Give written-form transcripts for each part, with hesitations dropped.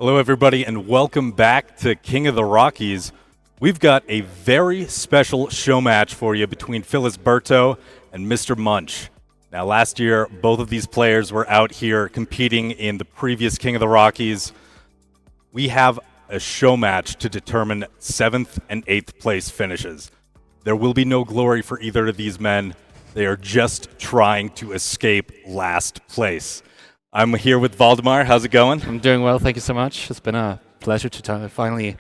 Hello, everybody, and welcome back to King of the Rockies. We've got a very special show match for you between Filisberto and MrMunch. Now, last year, both of these players were out here competing in the previous King of the Rockies. We have a show match to determine 7th and 8th place finishes. There will be no glory for either of these men. They are just trying to escape last place. I'm here with Valdemar. How's it going? I'm doing well, thank you so much. It's been a pleasure to finally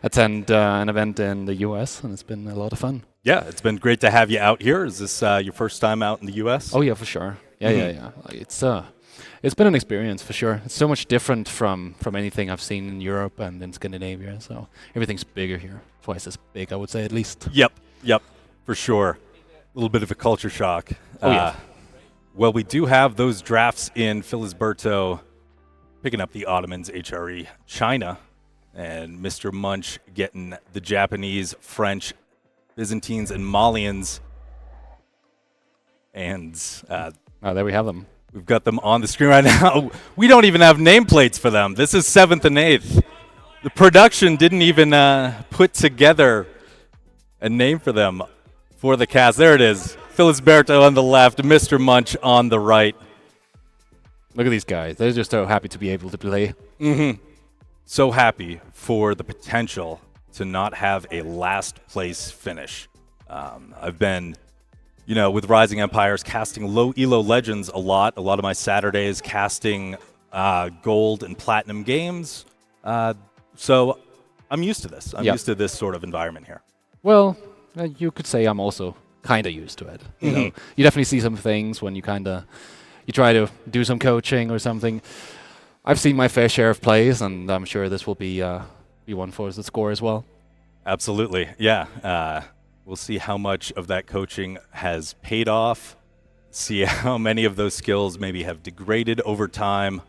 attend an event in the US, and it's been a lot of fun. Yeah, it's been great to have you out here. Is this your first time out in the US? Oh yeah, for sure. Yeah. It's been an experience for sure. It's so much different from anything I've seen in Europe and in Scandinavia. So everything's bigger here, twice as big, I would say at least. Yep, for sure. A little bit of a culture shock. Yeah. Well, we do have those drafts in Filisberto picking up the Ottomans, HRE, China, and MrMunch getting the Japanese, French, Byzantines, and Malians. And There we have them. we've got them on the screen right now. We don't even have nameplates for them. This is 7th and 8th. The production didn't even put together a name for them for the cast. There it is. Filisberto on the left, MrMunch on the right. Look at these guys. They're just so happy to be able to play. So happy for the potential to not have a last place finish. I've been, with Rising Empires, casting low elo legends a lot. A lot of my Saturdays casting gold and platinum games. So I'm used to this. I'm used to this sort of environment here. Well, you could say I'm also kind of used to it. You know, you definitely see some things when you try to do some coaching or something. I've seen my fair share of plays, and I'm sure this will be one for us to score as well. Absolutely, yeah. We'll see how much of that coaching has paid off, see how many of those skills maybe have degraded over time.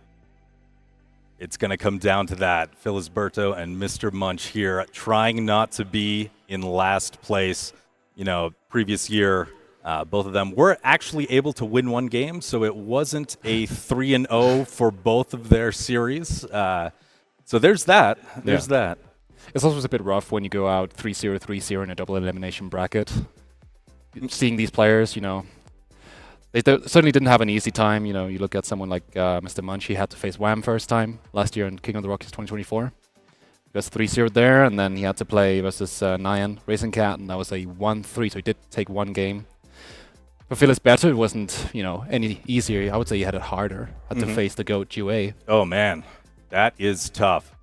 It's going to come down to that. Filisberto and MrMunch here trying not to be in last place. Previous year, both of them were actually able to win one game, so it wasn't a 3-0 for both of their series. So there's that. There's that. It's also a bit rough when you go out 3-0, 3-0 in a double elimination bracket. Seeing these players, they certainly didn't have an easy time. You look at someone like MrMunch. He had to face Wham first time last year in King of the Rockies 2024. He was 3-0 there, and then he had to play versus Nyan Racing Cat, and that was a 1-3, so he did take one game. For Filisberto, it wasn't, any easier. I would say he had it harder. Had to face the GOAT UA. Oh, man. That is tough.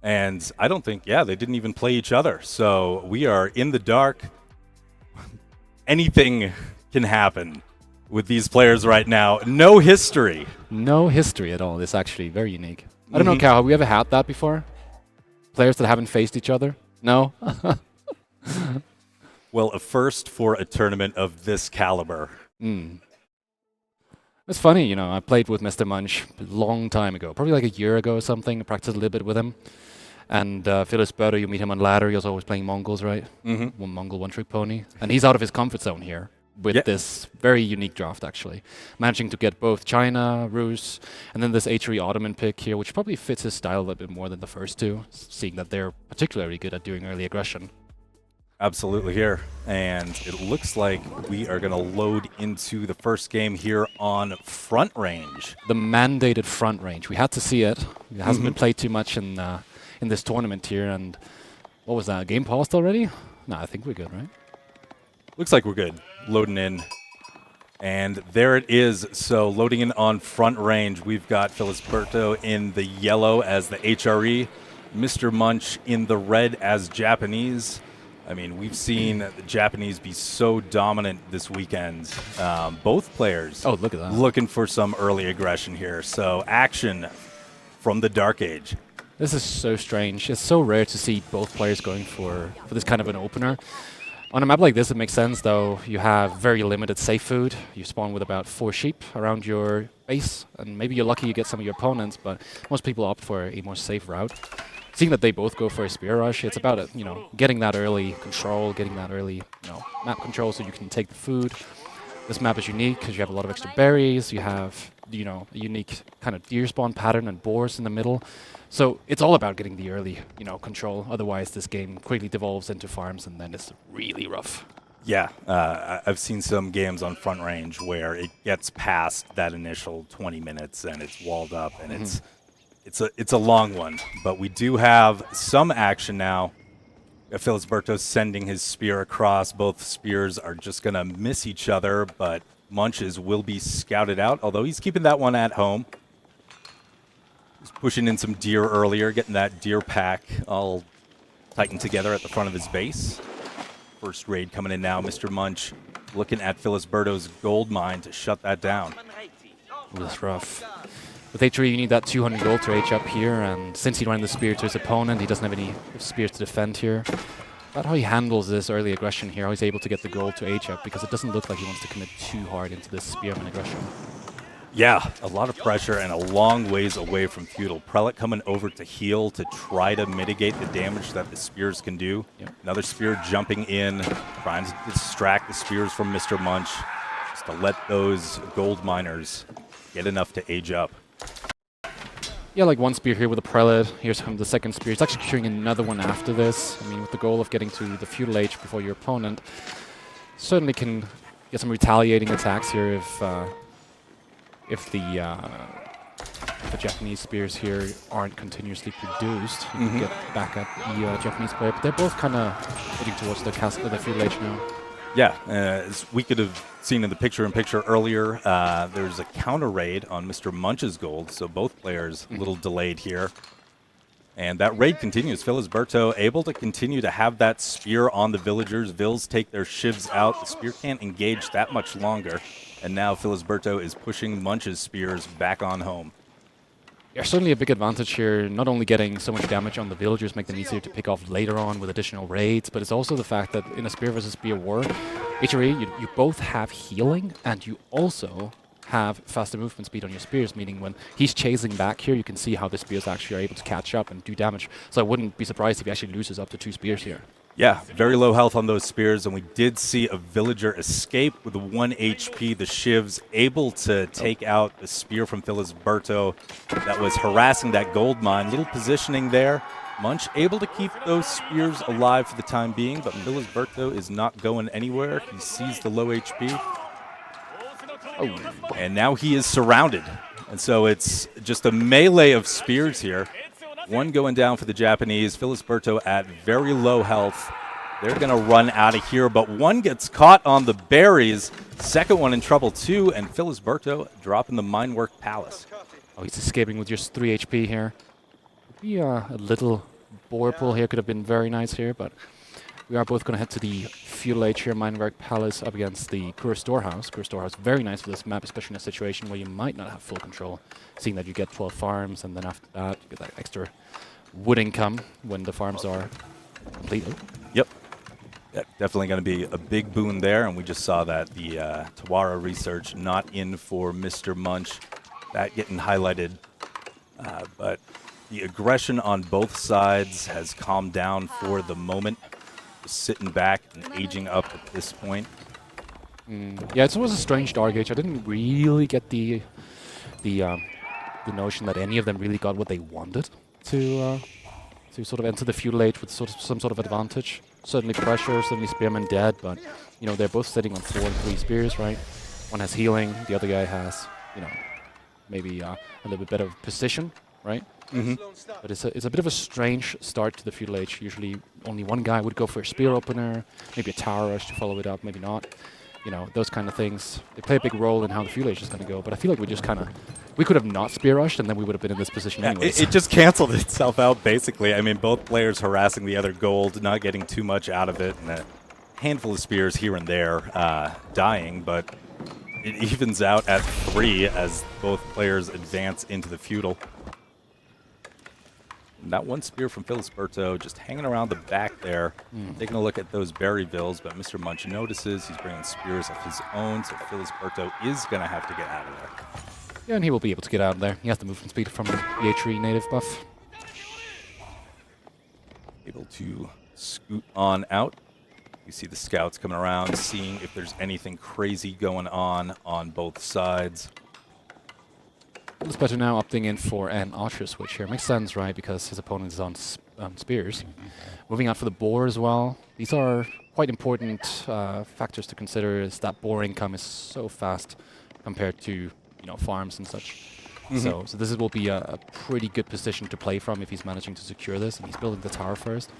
And I don't think, they didn't even play each other. So we are in the dark. Anything can happen with these players right now. No history. No history at all. It's actually very unique. I don't know, Cal, have we ever had that before? Players that haven't faced each other? No? Well, a first for a tournament of this caliber. It's funny, I played with MrMunch a long time ago, probably like a year ago or something. I practiced a little bit with him. And Filisberto, you meet him on ladder. He was always playing Mongols, right? One Mongol, one-trick pony. And he's out of his comfort zone here with this very unique draft, actually. Managing to get both China, Rus, and then this HRE Ottoman pick here, which probably fits his style a little bit more than the first two, seeing that they're particularly good at doing early aggression. Absolutely here. And it looks like we are going to load into the first game here on Front Range. The mandated Front Range. We had to see it. It hasn't been played too much in this tournament here. And what was that? Game paused already? No, I think we're good, right? Looks like we're good. Loading in. And there it is. So loading in on Front Range, we've got Filisberto in the yellow as the HRE, MrMunch in the red as Japanese. I mean, we've seen the Japanese be so dominant this weekend. Both players look at that. Looking for some early aggression here. So action from the Dark Age. This is so strange. It's so rare to see both players going for this kind of an opener. On a map like this, it makes sense, though. You have very limited safe food. You spawn with about 4 sheep around your base, and maybe you're lucky you get some of your opponents, but most people opt for a more safe route. Seeing that they both go for a spear rush, it's about getting that early control, getting that early map control so you can take the food. This map is unique because you have a lot of extra berries, you have, you know, a unique kind of deer spawn pattern and boars in the middle. So it's all about getting the early, you know, control. Otherwise, this game quickly devolves into farms, and then it's really rough. Yeah, I've seen some games on Front Range where it gets past that initial 20 minutes and it's walled up, and it's a long one. But we do have some action now. Filisberto sending his spear across. Both spears are just going to miss each other, but Munch's will be scouted out, although he's keeping that one at home. He's pushing in some deer earlier, getting that deer pack all tightened together at the front of his base. First raid coming in now. MrMunch looking at Filisberto's gold mine to shut that down. That's rough. With H3, you need that 200 gold to H up here, and since he ran the spear to his opponent, he doesn't have any spears to defend here. About how he handles this early aggression here, how he's able to get the gold to H up, because it doesn't look like he wants to commit too hard into this spearman aggression. Yeah, a lot of pressure and a long ways away from Feudal. Prelate coming over to heal to try to mitigate the damage that the spears can do. Yep. Another spear jumping in, trying to distract the spears from MrMunch, just to let those gold miners get enough to age up. Yeah, like one spear here with a prelate. Here's the second spear. He's actually securing another one after this. I mean, with the goal of getting to the feudal age before your opponent. Certainly can get some retaliating attacks here if the Japanese spears here aren't continuously produced. You can get back at the Japanese player, but they're both kind of heading towards the feudal age now. Yeah, as we could have seen in the picture-in-picture earlier, there's a counter raid on MrMunch's gold, so both players a little delayed here. And that raid continues. Filisberto able to continue to have that spear on the villagers. Vills take their shivs out. The spear can't engage that much longer. And now Filisberto is pushing Munch's spears back on home. Yeah, certainly a big advantage here, not only getting so much damage on the villagers, make them easier to pick off later on with additional raids, but it's also the fact that in a spear versus spear war, HRE, you both have healing, and you also have faster movement speed on your spears, meaning when he's chasing back here, you can see how the spears actually are able to catch up and do damage. So I wouldn't be surprised if he actually loses up to 2 spears here. Yeah, very low health on those spears, and we did see a villager escape with 1 HP. The shivs able to take out the spear from Filisberto that was harassing that gold mine. Little positioning there. Munch able to keep those spears alive for the time being, but Filisberto is not going anywhere. He sees the low HP. Oh, and now he is surrounded. And so it's just a melee of spears here. One going down for the Japanese. Filisberto at very low health. They're going to run out of here, but one gets caught on the berries. Second one in trouble too, and Filisberto dropping the Minework Palace. Oh, he's escaping with just 3 HP here. Maybe a little boar pull here could have been very nice here, but we are both going to head to the feudal age here. Minework Palace up against the Kur Storehouse. Kur Storehouse, very nice for this map, especially in a situation where you might not have full control, seeing that you get 12 farms, and then after that, you get that extra wood income when the farms are completed. Yep. Yeah, definitely going to be a big boon there, and we just saw that the Tawara research not in for MrMunch. That getting highlighted, but the aggression on both sides has calmed down for the moment. Just sitting back and aging up at this point. Yeah, it was a strange dark age. I didn't really get the notion that any of them really got what they wanted to sort of enter the feudal age with some sort of advantage. Certainly pressure, certainly spearmen dead, but you know they're both sitting on 4 and 3 spears, right? One has healing, the other guy has, you know, maybe a little bit better position, right? But it's a bit of a strange start to the feudal age. Usually only one guy would go for a spear opener, maybe a tower rush to follow it up, maybe not. You know, those kind of things. They play a big role in how the feudal age is going to go, but I feel like we could have not spear rushed and then we would have been in this position anyways. It just canceled itself out, basically. I mean, both players harassing the other gold, not getting too much out of it, and a handful of spears here and there dying, but it evens out at 3 as both players advance into the feudal. And that one spear from Filisberto just hanging around the back there, taking a look at those berry vills, but MrMunch notices he's bringing spears of his own, so Filisberto is going to have to get out of there. Yeah, and he will be able to get out of there. He has the movement speed from the H3 native buff. Able to scoot on out. You see the scouts coming around, seeing if there's anything crazy going on both sides. Filisberto now opting in for an archer switch here. Makes sense, right? Because his opponent is on spears. Moving out for the boar as well. These are quite important factors to consider, as that boar income is so fast compared to farms and such. So this will be a pretty good position to play from if he's managing to secure this, and he's building the tower first.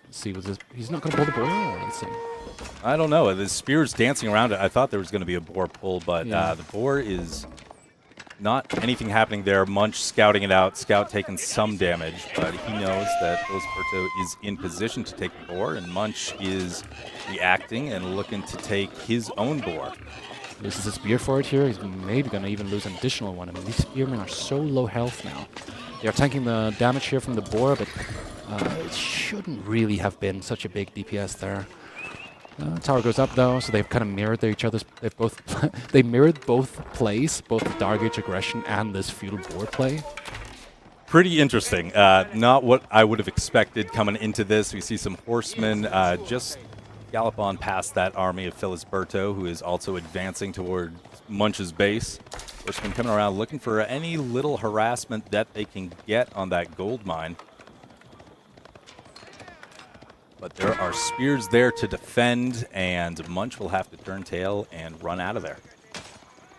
Let's see what this. He's not going to pull the boar. Let's see. I don't know. The spear's dancing around it. I thought there was going to be a boar pull, but the boar is not anything happening there. Munch scouting it out. Scout taking some damage, but he knows that Filisberto is in position to take the boar, and Munch is reacting and looking to take his own boar. Loses a spear for it here. He's maybe going to even lose an additional one. I mean, these spearmen are so low health now. They are tanking the damage here from the boar, but it shouldn't really have been such a big DPS there. Tower goes up though, so they've kind of mirrored each other's. They've both they mirrored both plays, both the Dark Age aggression and this feudal board play. Pretty interesting. Not what I would have expected coming into this. We see some horsemen just gallop on past that army of Filisberto, who is also advancing toward Munch's base. Horsemen coming around looking for any little harassment that they can get on that gold mine. But there are spears there to defend, and Munch will have to turn tail and run out of there.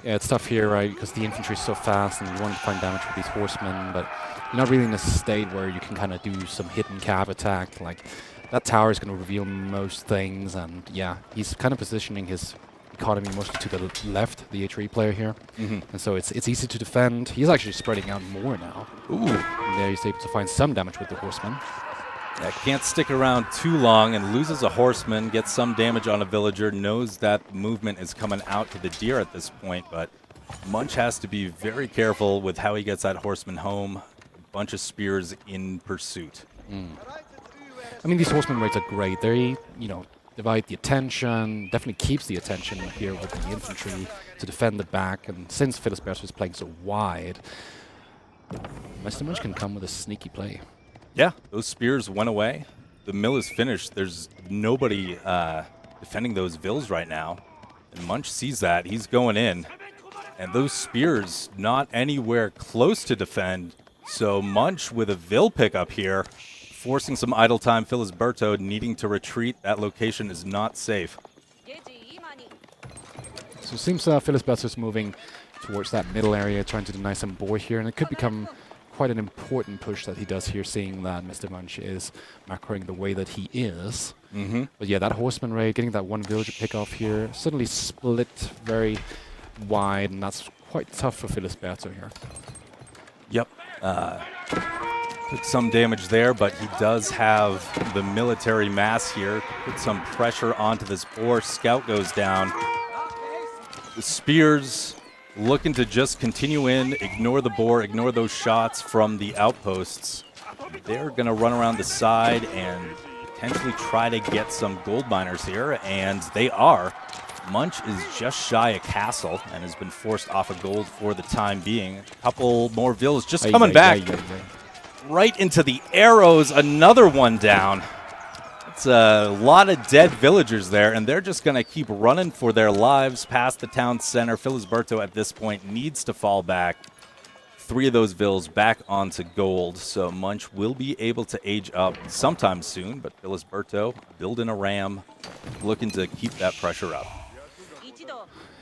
Yeah, it's tough here, right? Because the infantry is so fast, and you want to find damage with these horsemen, but you're not really in a state where you can kind of do some hidden cav attack. Like, that tower is going to reveal most things, and yeah, he's kind of positioning his economy mostly to the left, the H3 player here. And so it's easy to defend. He's actually spreading out more now. Ooh. And there he's able to find some damage with the horsemen. Yeah, can't stick around too long and loses a horseman, gets some damage on a villager, knows that movement is coming out to the deer at this point, but Munch has to be very careful with how he gets that horseman home. A bunch of spears in pursuit. I mean, these horseman raids are great. They, divide the attention, definitely keeps the attention here with the infantry to defend the back, and since Filisberto is playing so wide, MrMunch can come with a sneaky play. Yeah, those spears went away. The mill is finished. There's nobody defending those vills right now. And Munch sees that. He's going in. And those spears not anywhere close to defend. So Munch with a vill pickup here, forcing some idle time. Filisberto needing to retreat. That location is not safe. So it seems Filisberto is moving towards that middle area, trying to deny some boar here. And it could become quite an important push that he does here, seeing that MrMunch is macroing the way that he is. But yeah, that horseman raid, getting that one villager pick off here, suddenly split very wide, and that's quite tough for Filisberto here. Yep. Took some damage there, but he does have the military mass here. Put some pressure onto this boar. Scout goes down. The spears looking to just continue in, ignore the boar, ignore those shots from the outposts. They're going to run around the side and potentially try to get some gold miners here, and they are. Munch is just shy a castle and has been forced off of gold for the time being. A couple more villas just coming back. Right into the arrows, another one down. It's a lot of dead villagers there, and they're just going to keep running for their lives past the town center. Filisberto at this point needs to fall back. 3 of those vills back onto gold, so Munch will be able to age up sometime soon, but Filisberto building a ram, looking to keep that pressure up.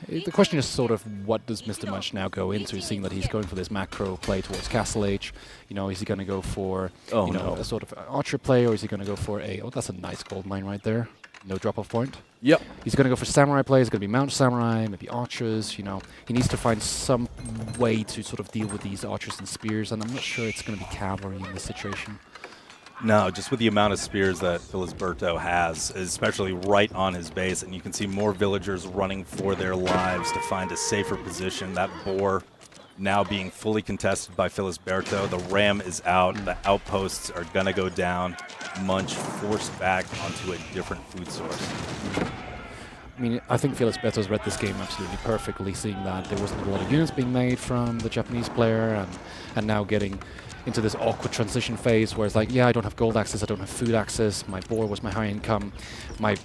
The question is sort of, what does MrMunch now go into, seeing that he's going for this macro play towards Castle Age? Is he going to go for a sort of archer play, or is he going to go for a... Oh, that's a nice gold mine right there. No drop-off point. Yep. He's going to go for samurai play. It's going to be mount samurai, maybe archers. He needs to find some way to sort of deal with these archers and spears, and I'm not sure it's going to be cavalry in this situation. No, just with the amount of spears that Filisberto has, especially right on his base, and you can see more villagers running for their lives to find a safer position. That boar now being fully contested by Filisberto. The ram is out. The outposts are going to go down. Munch forced back onto a different food source. I mean, I think Filisberto's read this game absolutely perfectly, seeing that there wasn't a lot of units being made from the Japanese player, and now getting into this awkward transition phase where it's like, yeah, I don't have gold access, I don't have food access, my boar was my high income, my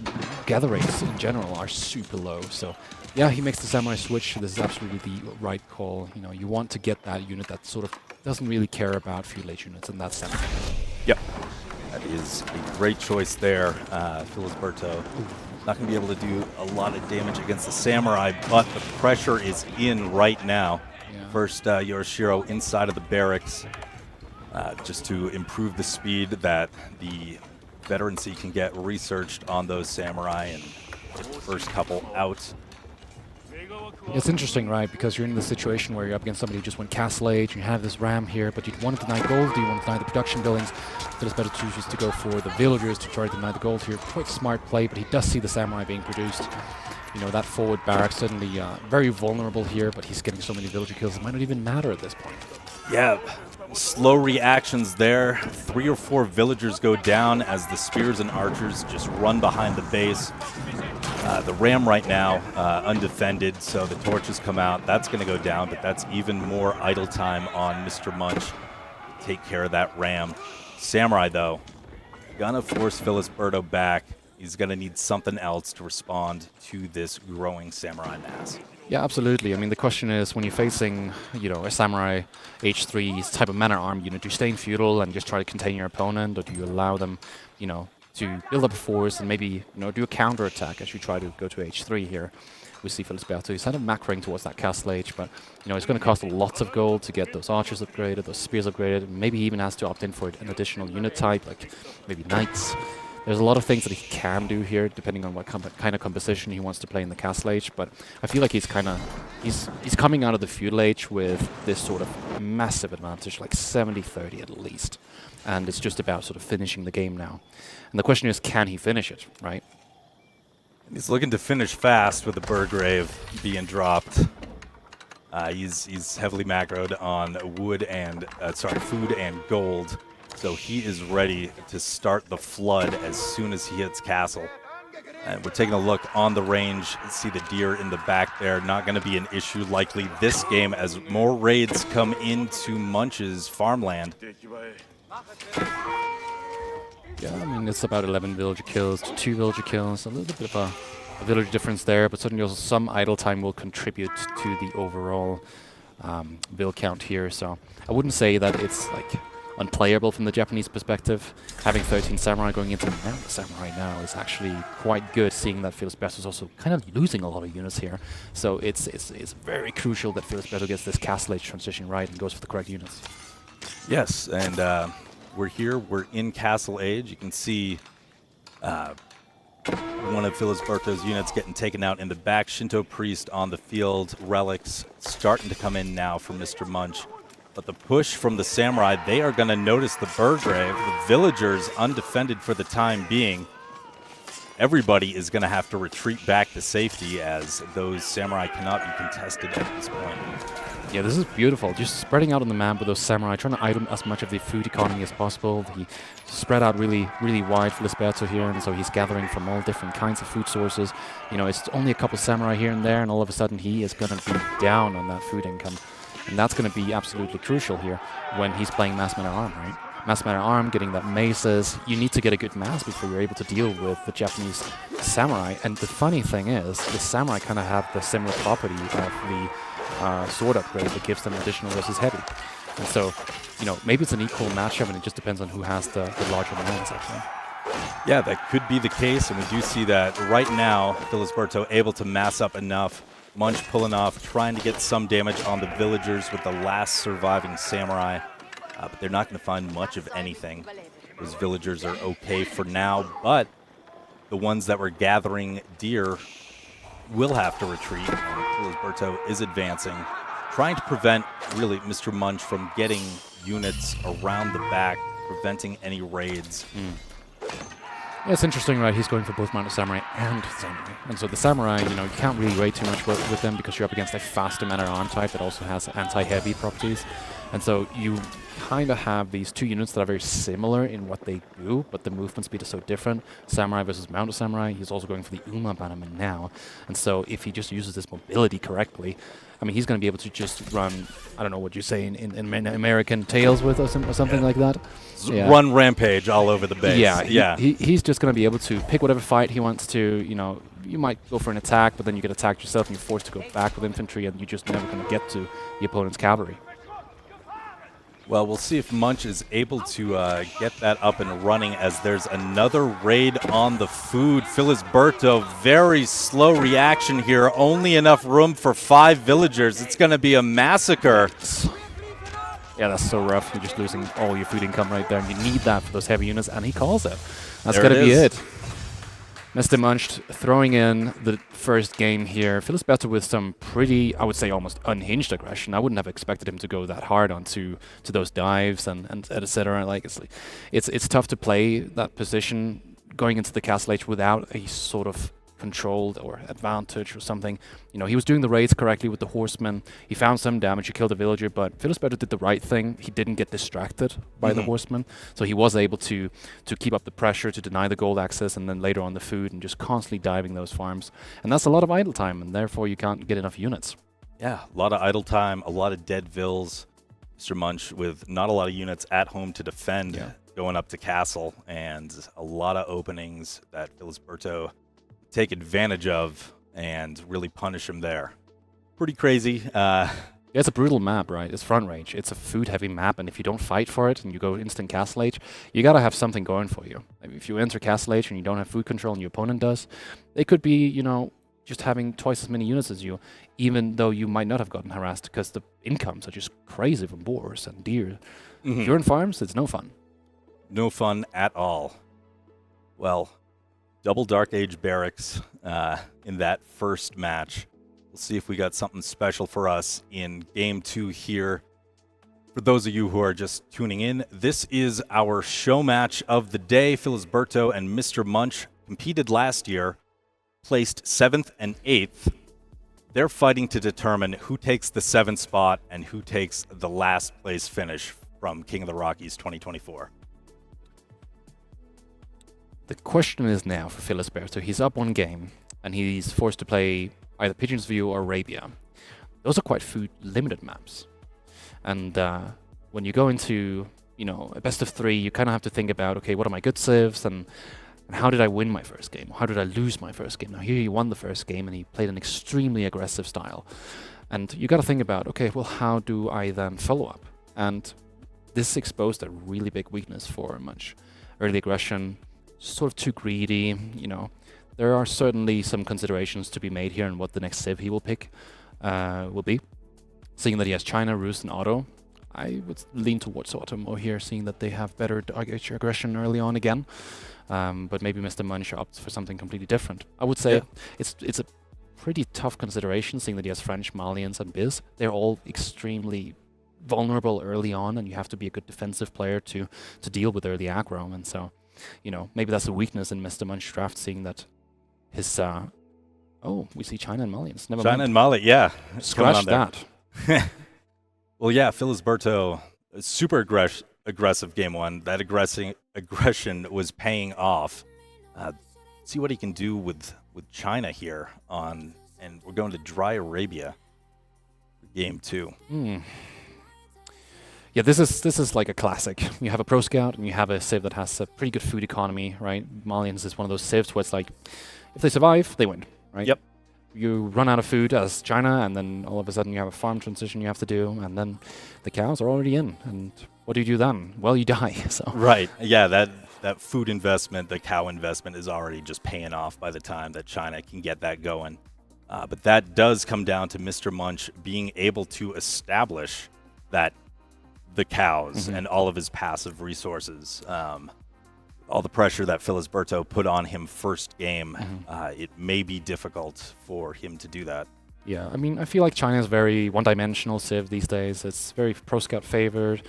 gather rates in general are super low. So yeah, he makes the samurai switch. This is absolutely the right call. You know, you want to get that unit that sort of doesn't really care about feudal age units, and that's samurai. Yep. That is a great choice there, Filisberto. Not going to be able to do a lot of damage against the samurai, but the pressure is in right now. Yeah. First, Yorishiro inside of the barracks, just to improve the speed that the veterancy can get researched on those samurai and get the first couple out. It's interesting, right? Because you're in the situation where you're up against somebody who just went Castle Age, you have this ram here, but you want to deny gold, do you want to deny the production buildings? Filisberto chooses to go for the villagers to try to deny the gold here. Quite smart play, but he does see the samurai being produced. You know, that forward barrack suddenly very vulnerable here, but he's getting so many villager kills, it might not even matter at this point. Yeah, slow reactions there. 3 or 4 villagers go down as the spears and archers just run behind the base. The ram right now undefended, so the torches come out. That's going to go down, but that's even more idle time on MrMunch to take care of that ram. Samurai, though, gonna force Filisberto back. He's going to need something else to respond to this growing samurai mass. Yeah, absolutely. I mean, the question is, when you're facing, you know, a samurai H3 type of man-at-arm unit, do you stay in feudal and just try to contain your opponent, or do you allow them, you know, to build up a force and maybe, you know, do a counter-attack as you try to go to H3 here? We see Filisberto. He's kind of macroing towards that Castle Age, but, you know, it's going to cost lots of gold to get those archers upgraded, those spears upgraded, and maybe he even has to opt in for an additional unit type, like maybe knights. There's a lot of things that he can do here, depending on what kind of composition he wants to play in the Castle Age. But I feel like he's coming out of the feudal age with this sort of massive advantage, like 70-30 at least. And it's just about sort of finishing the game now. And the question is, can he finish it, right? He's looking to finish fast with the Burgrave being dropped. He's heavily macroed on food and gold. So he is ready to start the flood as soon as he hits castle. And we're taking a look on the range. See the deer in the back there. Not going to be an issue likely this game as more raids come into Munch's farmland. Yeah, I mean, it's about 11 villager kills to 2 villager kills. A little bit of a villager difference there, but certainly also some idle time will contribute to the overall build count here. So I wouldn't say that it's like unplayable from the Japanese perspective. Having 13 samurai going into the samurai now is actually quite good, seeing that Filisberto is also kind of losing a lot of units here. So it's very crucial that Filisberto gets this Castle Age transition right and goes for the correct units. Yes, and we're here. We're in Castle Age. You can see one of Filisberto's units getting taken out in the back. Shinto priest on the field. Relics starting to come in now for MrMunch. But the push from the samurai, they are going to notice the Burgrave. The villagers undefended for the time being. Everybody is going to have to retreat back to safety as those samurai cannot be contested at this point. Yeah, this is beautiful. Just spreading out on the map with those samurai, trying to item as much of the food economy as possible. He spread out really, really wide for Filisberto here, and so he's gathering from all different kinds of food sources. You know, it's only a couple samurai here and there, and all of a sudden he is going to be down on that food income. And that's going to be absolutely crucial here when he's playing Mass Man-at-Arm, right? Mass Man-at-Arm, getting that maces. You need to get a good mass before you're able to deal with the Japanese samurai. And the funny thing is, the samurai kind of have the similar property of the sword upgrade that gives them additional versus heavy. And so, you know, maybe it's an equal matchup, and it just depends on who has the larger lands, actually. Yeah, that could be the case, and we do see that right now, Filisberto able to mass up enough. Munch pulling off, trying to get some damage on the villagers with the last surviving samurai. But they're not going to find much of anything. Those villagers are okay for now, but the ones that were gathering deer will have to retreat. And Filisberto is advancing, trying to prevent, really, MrMunch from getting units around the back, preventing any raids. Yeah, it's interesting, right? He's going for both Mounted Samurai and Samurai. And so the Samurai, you know, you can't really raid too much with them because you're up against a faster Man-at-Arm type that also has anti-heavy properties. And so you kind of have these two units that are very similar in what they do, but the movement speed is so different. Samurai versus Mounted Samurai. He's also going for the Uma Bannerman now. And so if he just uses this mobility correctly, I mean, he's going to be able to just run, I don't know what you say in American Tales with or something like that. Yeah. Run rampage all over the base. Yeah, he's just going to be able to pick whatever fight he wants to. You know, you might go for an attack, but then you get attacked yourself and you're forced to go back with infantry, and you're just never going to get to the opponent's cavalry. Well, we'll see if Munch is able to get that up and running, as there's another raid on the food. Filisberto, very slow reaction here. Only enough room for 5 villagers. It's going to be a massacre. Yeah, that's so rough. You're just losing all your food income right there, and you need that for those heavy units, and he calls it. That's going to be it. MrMunch throwing in the first game here. Filisberto with some pretty, I would say, almost unhinged aggression. I wouldn't have expected him to go that hard onto those dives and etc. Like it's tough to play that position going into the Castle Age without a sort of controlled or advantage or something. You know, he was doing the raids correctly with the horsemen. He found some damage. He killed a villager, but Filisberto did the right thing. He didn't get distracted by the horsemen, so he was able to keep up the pressure, to deny the gold access, and then later on the food, and just constantly diving those farms. And that's a lot of idle time, and therefore you can't get enough units. Yeah, a lot of idle time, a lot of dead vills. MrMunch with not a lot of units at home to defend, going up to castle, and a lot of openings that Filisberto take advantage of and really punish him there. Pretty crazy. It's a brutal map, right? It's front range. It's a food-heavy map, and if you don't fight for it and you go instant Castle Age, you gotta have something going for you. I mean, if you enter Castle Age and you don't have food control and your opponent does, they could be, you know, just having twice as many units as you, even though you might not have gotten harassed, because the incomes are just crazy from boars and deer. If you're in farms, it's no fun. No fun at all. Well, double Dark Age barracks in that first match. We'll see if we got something special for us in Game 2 here. For those of you who are just tuning in, this is our show match of the day. Filisberto and MrMunch competed last year, placed 7th and 8th. They're fighting to determine who takes the 7th spot and who takes the last place finish from King of the Rockies 2024. The question is now for Filisberto. He's up 1 game, and he's forced to play either Pigeon's View or Arabia. Those are quite food-limited maps. And when you go into, you know, a best of 3, you kind of have to think about, okay, what are my good civs, and how did I win my first game? How did I lose my first game? Now, here he won the first game, and he played an extremely aggressive style. And you got to think about, okay, well, how do I then follow up? And this exposed a really big weakness for Munch. Early aggression, sort of too greedy, you know. There are certainly some considerations to be made here on what the next civ he will pick will be. Seeing that he has China, Rus, and Auto, I would lean towards Auto more here, seeing that they have better aggression early on again. But maybe MrMunch opts for something completely different. I would say it's a pretty tough consideration, seeing that he has French, Malians, and Biz. They're all extremely vulnerable early on, and you have to be a good defensive player to deal with early aggro. And so, you know, maybe that's a weakness in MrMunch draft, seeing that his oh, we see China and Malians. Never China mind. and Mali, yeah. Scratch that. Well, yeah, Filisberto, super aggressive game 1. That aggression was paying off. See what he can do with China here on, and we're going to Dry Arabia for game 2. Yeah, this is like a classic. You have a Pro Scout and you have a civ that has a pretty good food economy, right? Malians is one of those civs where it's like, if they survive, they win, right? Yep. You run out of food as China, and then all of a sudden you have a farm transition you have to do, and then the cows are already in. And what do you do then? Well, you die. So Right. Yeah, that food investment, the cow investment, is already just paying off by the time that China can get that going. But that does come down to MrMunch being able to establish that the cows and all of his passive resources. All the pressure that Filisberto put on him first game, it may be difficult for him to do that. Yeah, I mean, I feel like China is very one-dimensional civ these days. It's very Pro Scout favored,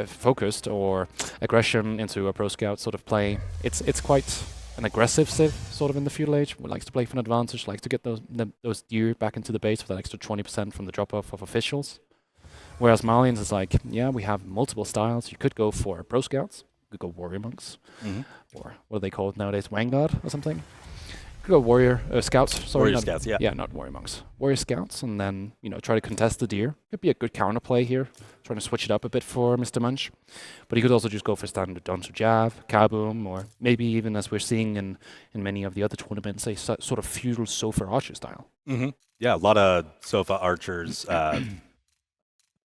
focused, or aggression into a Pro Scout sort of play. It's quite an aggressive civ, sort of in the feudal age. Likes to play for an advantage, likes to get those deer back into the base with that extra 20% from the drop-off of officials. Whereas Malians is like, yeah, we have multiple styles. You could go for Pro Scouts, you could go Warrior Monks, or what are they called nowadays, Vanguard or something. You could go Warrior Scouts. Sorry, Warrior not, Scouts, yeah. Yeah, not Warrior Monks. Warrior Scouts, and then try to contest the deer. Could be a good counterplay here, trying to switch it up a bit for MrMunch. But he could also just go for standard Donsu Jav, Kaboom, or maybe even as we're seeing in many of the other tournaments, a sort of feudal Sofa Archer style. Yeah, a lot of Sofa Archers. I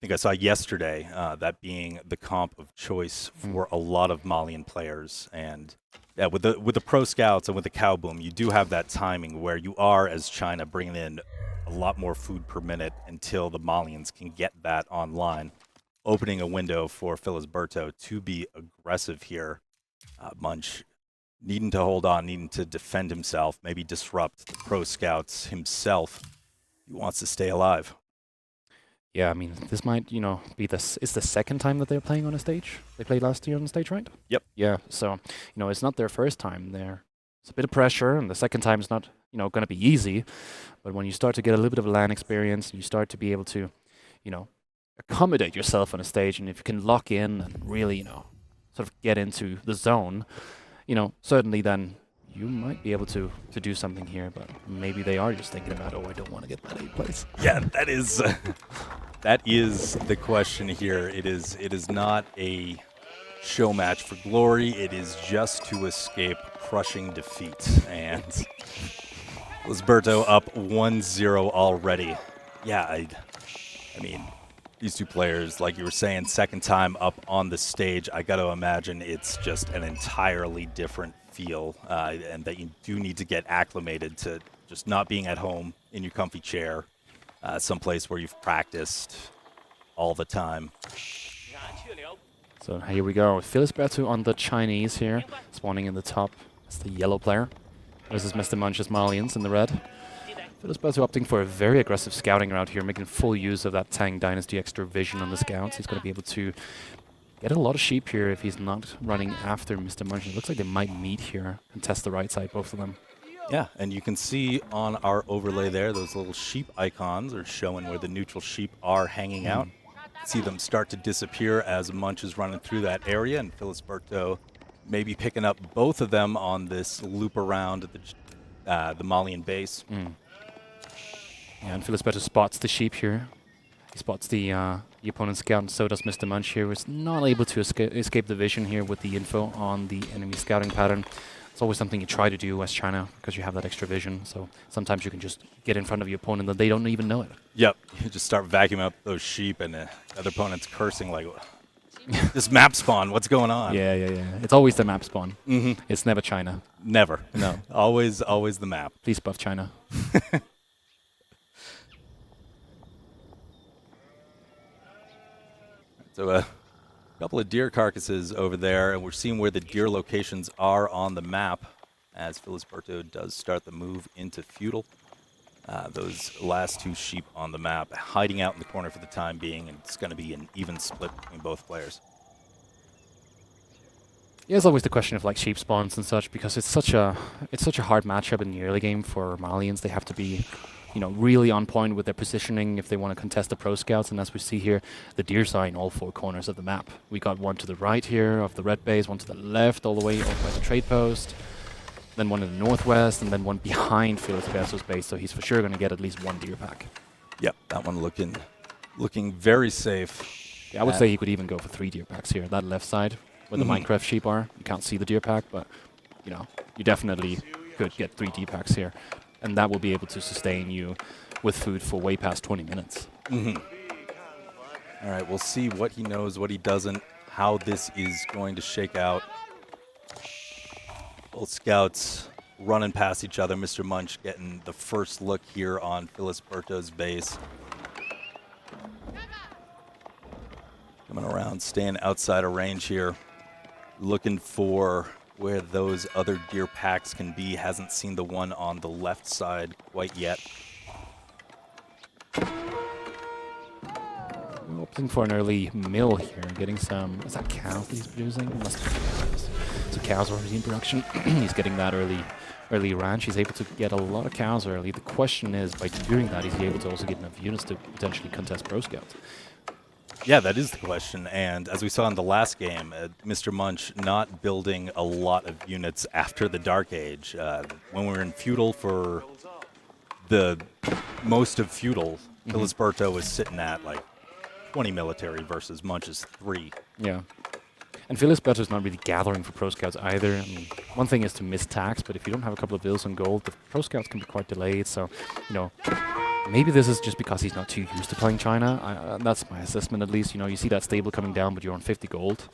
think I saw yesterday that being the comp of choice for a lot of Malian players. And yeah, with the Pro Scouts and with the Kaboom, you do have that timing where you are, as China, bringing in a lot more food per minute until the Malians can get that online, opening a window for Filisberto to be aggressive here. Munch needing to hold on, needing to defend himself, maybe disrupt the Pro Scouts himself. He wants to stay alive. Yeah, I mean, this might, be it's the second time that they're playing on a stage. They played last year on the stage, right? Yep. Yeah, so, it's not their first time there. It's a bit of pressure, and the second time is not, going to be easy. But when you start to get a little bit of LAN experience, and you start to be able to, accommodate yourself on a stage, and if you can lock in and really, sort of get into the zone, certainly then you might be able to do something here, but maybe they are just thinking about, I don't want to get that 8th place. Yeah, that is the question here. It is not a show match for glory. It is just to escape crushing defeat. And Filisberto up 1-0 already. Yeah, I mean, these two players, like you were saying, second time up on the stage, I got to imagine it's just an entirely different feel, and that you do need to get acclimated to just not being at home in your comfy chair, someplace where you've practiced all the time. So here we go. Filisberto on the Chinese here, spawning in the top. That's the yellow player. This is MrMunch's Malians in the red. Filisberto opting for a very aggressive scouting route here, making full use of that Tang Dynasty extra vision on the scouts. He's going to be able to get a lot of sheep here if he's not running after MrMunch. It looks like they might meet here and test the right side, both of them. Yeah, and you can see on our overlay there, those little sheep icons are showing where the neutral sheep are hanging out. See them start to disappear as Munch is running through that area, and Filisberto maybe picking up both of them on this loop around the Malian base. Yeah, and Filisberto spots the sheep here. He spots the opponent's scout, and so does MrMunch here. Was not able to escape the vision here with the info on the enemy scouting pattern. It's always something you try to do as China because you have that extra vision. So sometimes you can just get in front of your opponent and they don't even know it. Yep, you just start vacuuming up those sheep, and the other opponent's cursing like, "This map spawn, what's going on?" Yeah. It's always the map spawn. It's never China. Never. No. always the map. Please buff China. So a couple of deer carcasses over there, and we're seeing where the deer locations are on the map as Filisberto does start the move into feudal. Those last two sheep on the map hiding out in the corner for the time being, and it's going to be an even split between both players. Yeah, it's always the question of like sheep spawns and such, because it's such a hard matchup in the early game for Malians. They have to be really on point with their positioning if they want to contest the Pro Scouts. And as we see here, the deers are in all four corners of the map. We got one to the right here of the red base, one to the left all the way over by the trade post, then one in the northwest, and then one behind Filisberto's base. So he's for sure going to get at least one deer pack. Yep, that one looking very safe. Yeah, I would say he could even go for 3 deer packs here. That left side where the Minecraft sheep are, you can't see the deer pack, but you definitely could get 3 deer packs here. And that will be able to sustain you with food for way past 20 minutes. All right, we'll see what he knows, what he doesn't, how this is going to shake out. Both scouts running past each other. MrMunch getting the first look here on Filisberto's base. Coming around, staying outside of range here. Looking for where those other deer packs can be. Hasn't seen the one on the left side quite yet. Opting for an early mill here, getting some, is that cows that he's producing? Must be cows. So cows are already in production. He's getting that early ranch. He's able to get a lot of cows early. The question is, by doing that, is he able to also get enough units to potentially contest Pro Scouts? Yeah, that is the question. And as we saw in the last game, MrMunch not building a lot of units after the Dark Age. When we were in Feudal for the most of Feudal, Filisberto was sitting at like 20 military versus Munch's 3. Yeah. And Filisberto is not really gathering for Pro Scouts either. I mean, one thing is to miss tax, but if you don't have a couple of bills on gold, the Pro Scouts can be quite delayed. So, you know, maybe this is just because he's not too used to playing China. That's my assessment, at least. You know, you see that stable coming down, but you're on 50 gold.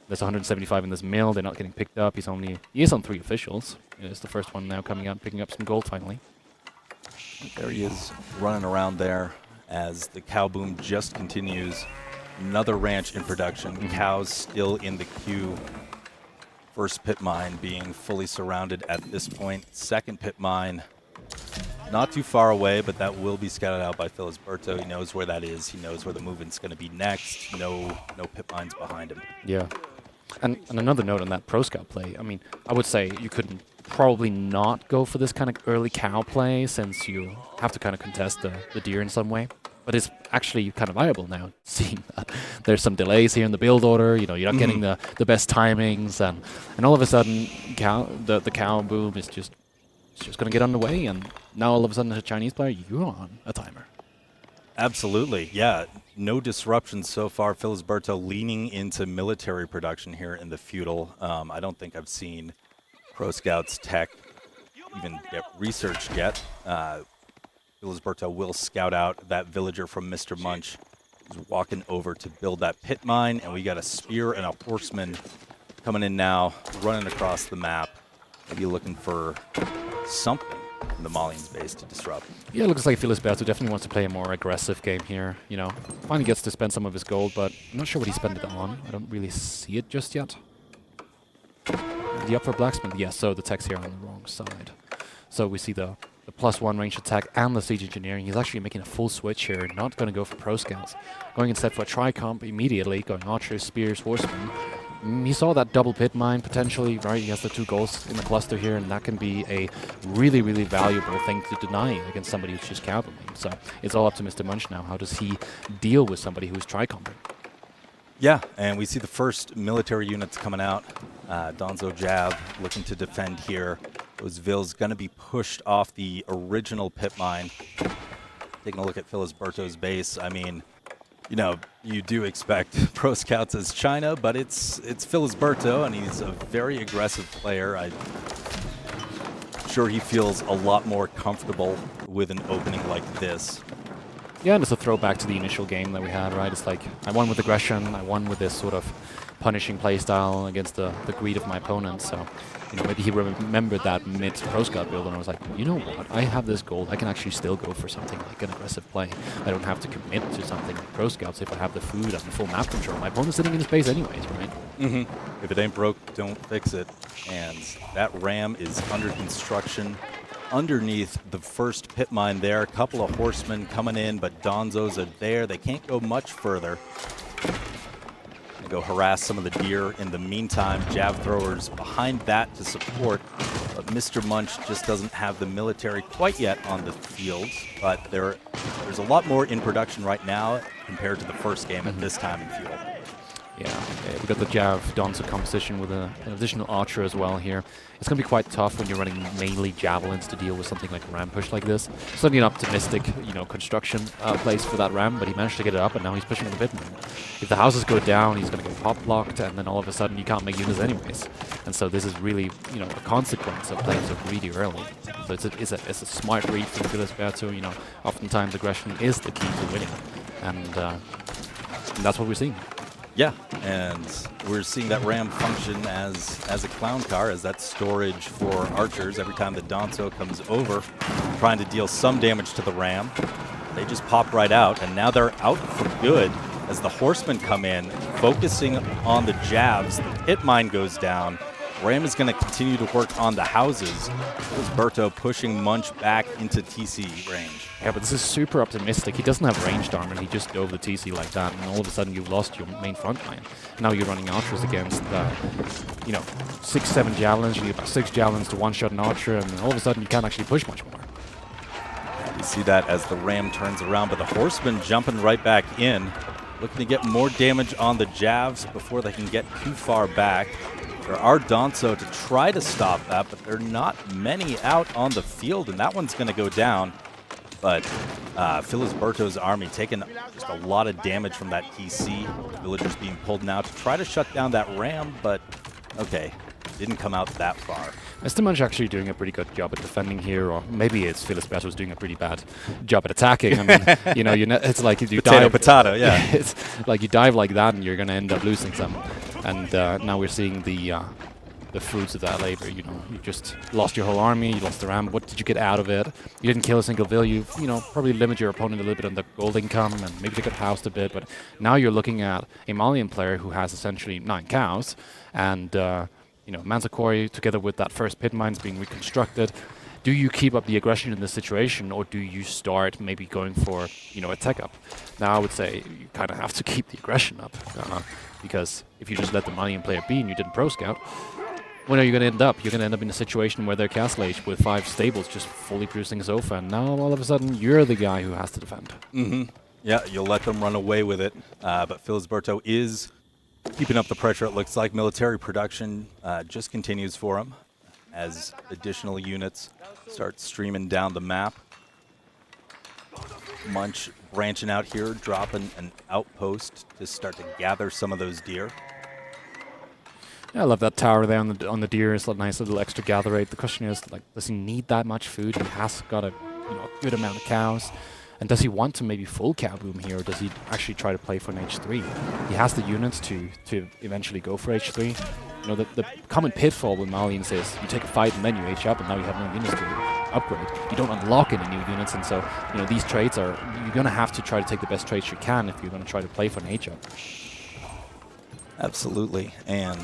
There's 175 in this mill. They're not getting picked up. He is on 3 officials. It's the first one now coming up, picking up some gold finally. There he is, running around there as the cow boom just continues. Another ranch in production. Cows still in the queue. First pit mine being fully surrounded at this point. Second pit mine not too far away, but that will be scouted out by Filisberto. He knows where that is. He knows where the movement's going to be next. No pit mines behind him. Yeah. And another note on that Pro Scout play. I mean, I would say you could probably not go for this kind of early cow play, since you have to kind of contest the deer in some way. But it's actually kind of viable now, seeing that there's some delays here in the build order. You know, you're not getting the best timings, and all of a sudden, the cow boom is just going to get underway, and now all of a sudden, as a Chinese player, you're on a timer. Absolutely, yeah. No disruptions so far. Filisberto leaning into military production here in the Feudal. I don't think I've seen Pro Scouts tech even get researched yet. Filisberto will scout out that villager from MrMunch, who's walking over to build that pit mine, and we got a spear and a horseman coming in now, running across the map, maybe looking for something in the Malians base to disrupt. Yeah, it looks like Filisberto definitely wants to play a more aggressive game here. You know, finally gets to spend some of his gold, but I'm not sure what he spent it on. I don't really see it just yet. The upper blacksmith, yes, so the tech's here on the wrong side. So we see the +1 range attack and the siege engineering. He's actually making a full switch here, not going to go for Pro Scouts. Going instead for a tri-comp immediately, going archers, spears, horsemen. He saw that double pit mine potentially, right? He has the 2 goals in the cluster here, and that can be a really, really valuable thing to deny against somebody who's just cow booming. So it's all up to MrMunch now. How does he deal with somebody who's tri-comping? Yeah, and we see the first military units coming out. Donzo Jav looking to defend here. Those Vills going to be pushed off the original pit mine. Taking a look at Filisberto's base. I mean, you know, you do expect Pro Scouts as China, but it's Filisberto, and he's a very aggressive player. I'm sure he feels a lot more comfortable with an opening like this. Yeah, and it's a throwback to the initial game that we had, right? It's like, I won with aggression, I won with this sort of punishing playstyle against the greed of my opponent. So, you know, maybe he remembered that mid-Pro Scout build, and I was like, you know what? I have this gold. I can actually still go for something like an aggressive play. I don't have to commit to something like Pro Scouts if I have the food and the full map control. My opponent's sitting in his base anyways, right? If it ain't broke, don't fix it. And that ram is under construction underneath the first pit mine there. A couple of horsemen coming in, but Donzos are there. They can't go much further. Go harass some of the deer in the meantime. Jav throwers behind that to support, but MrMunch just doesn't have the military quite yet on the field. But there's a lot more in production right now compared to the first game at this time in Feudal. Yeah, we got the Jav Donzo composition with an additional archer as well here. It's going to be quite tough when you're running mainly javelins to deal with something like a ram push like this. Certainly an optimistic, you know, construction place for that ram, but he managed to get it up, and now he's pushing the pitman. If the houses go down, he's going to get pop blocked, and then all of a sudden you can't make units anyways. And so this is really, you know, a consequence of playing so greedy early. So it's a smart read from Filisberto. You know, oftentimes aggression is the key to winning, and that's what we're seeing. Yeah, and we're seeing that ram function as a clown car, as that storage for archers. Every time the Donzo comes over, trying to deal some damage to the ram, they just pop right out, and now they're out for good as the horsemen come in, focusing on the Javs. The pit mine goes down. Ram is going to continue to work on the houses. Filisberto pushing Munch back into TC range. Yeah, but this is super optimistic. He doesn't have ranged armor, and he just dove the TC like that, and all of a sudden you've lost your main front line. Now you're running archers against, 6-7 javelins. You need about 6 javelins to one-shot an archer, and all of a sudden you can't actually push much more. You see that as the ram turns around, but the horseman jumping right back in. looking to get more damage on the Javs before they can get too far back. There are Danso to try to stop that, but there are not many out on the field, and that one's going to go down. But Filisberto's army taking just a lot of damage from that PC. Villagers being pulled now to try to shut down that ram, but okay, didn't come out that far. MrMunch actually doing a pretty good job at defending here, or maybe it's Filisberto's doing a pretty bad job at attacking. I mean, it's like you dive, potato, yeah. It's like you dive like that, and you're going to end up losing some. And now we're seeing the fruits of that labor. You just lost your whole army, you lost the ram. What did you get out of it? You didn't kill a single vill. You probably limit your opponent a little bit on the gold income, and maybe they got housed a bit. But now you're looking at a Malian player who has essentially 9 cows, and Manzakori together with that first pit mines being reconstructed. Do you keep up the aggression in this situation, or do you start maybe going for a tech up? Now I would say you kind of have to keep the aggression up, because if you just let the Malian player be and you didn't pro scout, when are you going to end up? You're going to end up in a situation where they're Castle Age with 5 stables just fully producing Zofa, and now all of a sudden you're the guy who has to defend. Yeah, you'll let them run away with it, but Filisberto is keeping up the pressure. It looks like military production just continues for him as additional units start streaming down the map. Munch branching out here, dropping an outpost to start to gather some of those deer. Yeah, I love that tower there on the deer. It's a nice little extra gather rate. The question is, does he need that much food? He has got a good amount of cows. And does he want to maybe full cow boom here, or does he actually try to play for an H3? He has the units to eventually go for H3. The common pitfall with Malians is you take a fight and then you H up, and now you have no units to upgrade. You don't unlock any new units, and so these trades you're going to have to try to take the best trades you can if you're going to try to play for an H up. Absolutely, and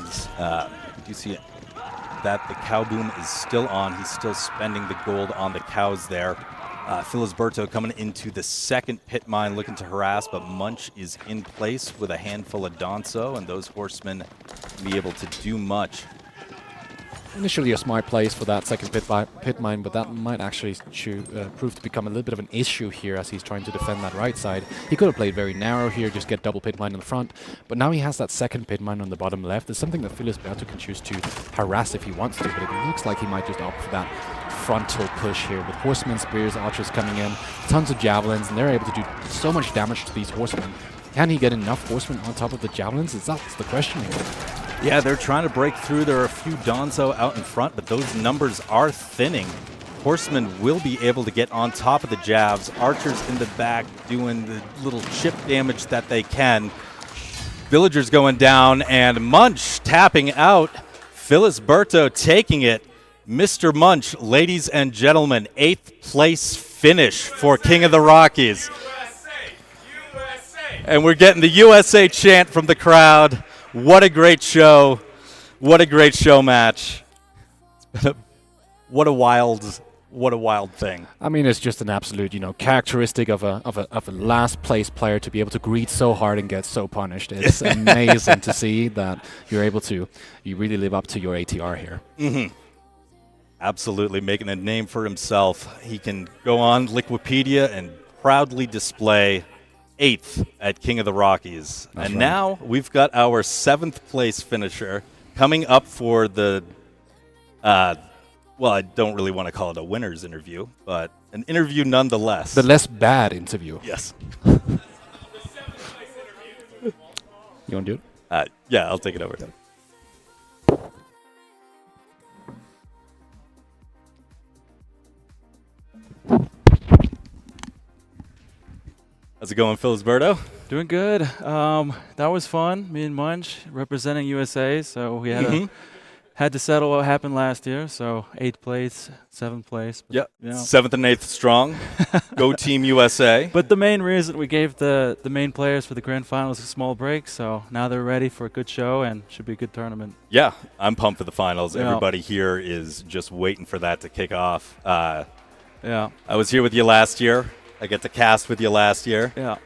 you see that the cow boom is still on. He's still spending the gold on the cows there. Filisberto coming into the second pit mine looking to harass, but Munch is in place with a handful of Danso, and those horsemen be able to do much. Initially a smart place for that second pit mine, but that might actually prove to become a little bit of an issue here as he's trying to defend that right side. He could have played very narrow here, just get double pit mine in the front, but now he has that second pit mine on the bottom left. It's something that Filisberto can choose to harass if he wants to, but it looks like he might just opt for that frontal push here with horsemen, spears, archers coming in, tons of javelins, and they're able to do so much damage to these horsemen. Can he get enough horsemen on top of the javelins? That's the question here. Yeah, they're trying to break through. There are a few Danso out in front, but those numbers are thinning. Horsemen will be able to get on top of the Javs. Archers in the back doing the little chip damage that they can. Villagers going down, and Munch tapping out. Filisberto taking it. MrMunch, ladies and gentlemen, 8th place finish for King of the Rockies. And we're getting the USA chant from the crowd. What a great show. What a great show match. What a wild thing. I mean, it's just an absolute, characteristic of a last place player to be able to greet so hard and get so punished. It's amazing to see that you really live up to your ATR here. Absolutely, making a name for himself. He can go on Liquipedia and proudly display 8th at King of the Rockies. That's and right. Now we've got our 7th place finisher coming up for the, well, I don't really want to call it a winner's interview, but an interview nonetheless. The less bad interview. Yes. You want to do it? Yeah, I'll take it over. How's it going, Filisberto? Doing good. That was fun. Me and Munch representing USA, so we had to settle what happened last year. So 8th place, 7th place. Yep. 7th and 8th strong. Go Team USA. But the main reason we gave the main players for the grand finals a small break, so now they're ready for a good show and should be a good tournament. Yeah, I'm pumped for the finals. Yeah. Everybody here is just waiting for that to kick off. Yeah. I was here with you last year. I get to cast with you last year. Yeah.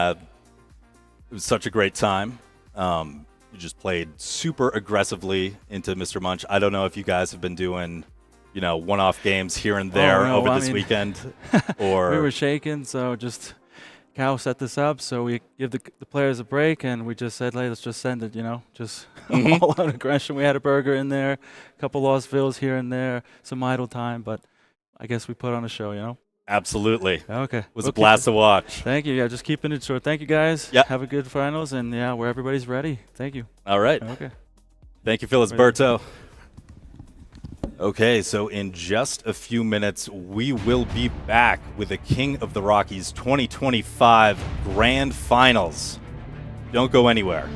It was such a great time. You just played super aggressively into MrMunch. I don't know if you guys have been doing, one-off games here and there over this weekend. Or we were shaking, so just Cal set this up, so we give the players a break, and we just said, hey, let's just send it, just all out aggression. We had a burger in there, a couple lost vills here and there, some idle time, but I guess we put on a show, Absolutely. Okay. It was a blast to watch. Thank you. Yeah, just keeping it short. Thank you, guys. Yeah. Have a good finals, and where everybody's ready. Thank you. All right. Okay. Thank you, Filisberto. Okay, so in just a few minutes, we will be back with the King of the Rockies 2025 Grand Finals. Don't go anywhere.